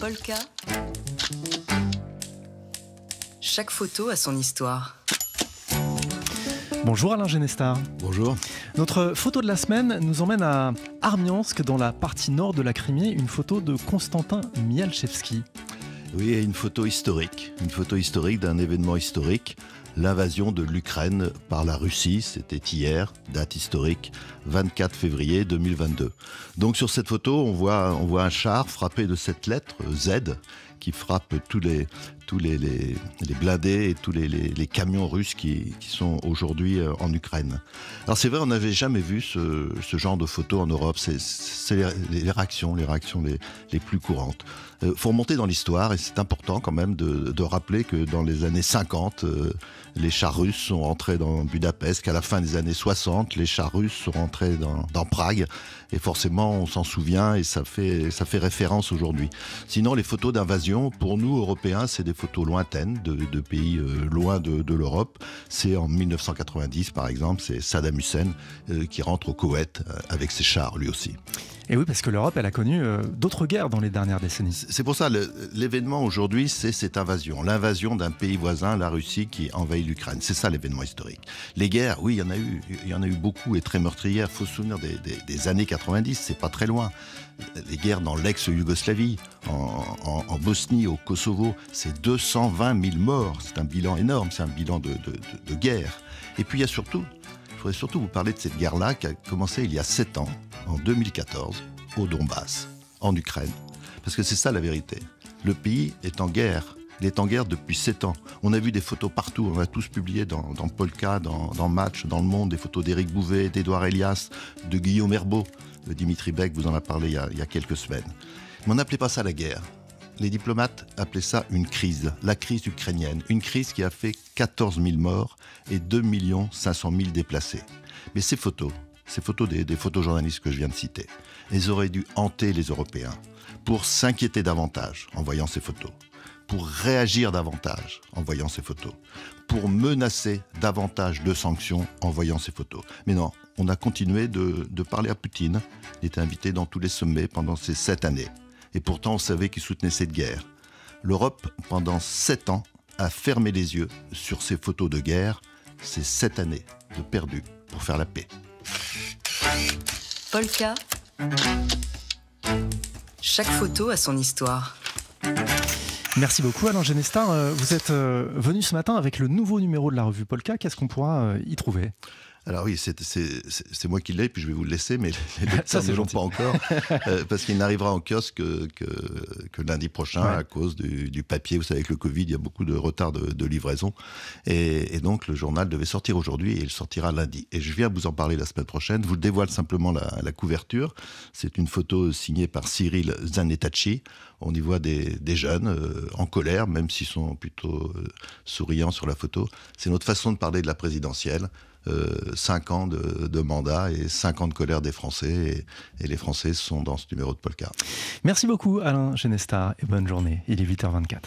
Polka. Chaque photo a son histoire. Bonjour Alain Genestar. Bonjour. Notre photo de la semaine nous emmène à Armiansk, dans la partie nord de la Crimée, une photo de Konstantin Mialchevski. Oui, une photo historique d'un événement historique, l'invasion de l'Ukraine par la Russie. C'était hier, date historique, 24 février 2022. Donc sur cette photo, on voit un char frappé de cette lettre Z qui frappe tous les blindés et tous les camions russes qui sont aujourd'hui en Ukraine. Alors c'est vrai, on n'avait jamais vu ce genre de photo en Europe. C'est les réactions les plus courantes. Faut remonter dans l'histoire et c'est important quand même de rappeler que dans les années 50, les chars russes sont rentrés dans Budapest, qu'à la fin des années 60, les chars russes sont rentrés dans Prague. Et forcément, on s'en souvient et ça fait référence aujourd'hui. Sinon, les photos d'invasion, pour nous, Européens, c'est des photos lointaines de pays loin de l'Europe. C'est en 1990, par exemple, c'est Saddam Hussein qui rentre au Koweït avec ses chars, lui aussi. Et oui, parce que l'Europe, elle a connu d'autres guerres dans les dernières décennies. C'est pour ça, l'événement aujourd'hui, c'est cette invasion. L'invasion d'un pays voisin, la Russie, qui envahit l'Ukraine. C'est ça l'événement historique. Les guerres, oui, il y en a eu beaucoup et très meurtrières. Il faut se souvenir des années 90, c'est pas très loin. Les guerres dans l'ex-Yougoslavie, en Bosnie, au Kosovo, c'est 220 000 morts. C'est un bilan énorme, c'est un bilan de guerre. Et puis il y a surtout, je voudrais surtout vous parler de cette guerre-là qui a commencé il y a 7 ans, en 2014, au Donbass, en Ukraine. Parce que c'est ça la vérité. Le pays est en guerre. Il est en guerre depuis 7 ans. On a vu des photos partout. On a tous publié dans Polka, dans Match, dans Le Monde, des photos d'Éric Bouvet, d'Édouard Elias, de Guillaume Herbeau. Dimitri Beck vous en a parlé il y a quelques semaines. Mais on n'appelait pas ça la guerre. Les diplomates appelaient ça une crise, la crise ukrainienne. Une crise qui a fait 14 000 morts et 2 500 000 déplacés. Mais ces photos des photojournalistes que je viens de citer, elles auraient dû hanter les Européens pour s'inquiéter davantage en voyant ces photos, pour réagir davantage en voyant ces photos, pour menacer davantage de sanctions en voyant ces photos. Mais non, on a continué de parler à Poutine. Il était invité dans tous les sommets pendant ces 7 années. Et pourtant, on savait qu'il soutenait cette guerre. L'Europe, pendant 7 ans, a fermé les yeux sur ces photos de guerre. C'est 7 années de perdu pour faire la paix. Polka. Chaque photo a son histoire. Merci beaucoup Alain Genestar. Vous êtes venu ce matin avec le nouveau numéro de la revue Polka. Qu'est-ce qu'on pourra y trouver ? Alors oui, c'est moi qui l'ai, puis je vais vous le laisser, mais les lecteurs ne l'ont pas encore, parce qu'il n'arrivera en kiosque que lundi prochain, à cause du papier. Vous savez, avec le Covid, il y a beaucoup de retard de livraison. Et donc, le journal devait sortir aujourd'hui et il sortira lundi. Et je viens vous en parler la semaine prochaine. Je vous dévoile simplement la couverture. C'est une photo signée par Cyril Zanetacci. On y voit des jeunes en colère, même s'ils sont plutôt souriants sur la photo. C'est notre façon de parler de la présidentielle. 5 ans de mandat et 5 ans de colère des Français. Et les Français sont dans ce numéro de Polka. Merci beaucoup Alain Genestar et bonne journée. Il est 8h24.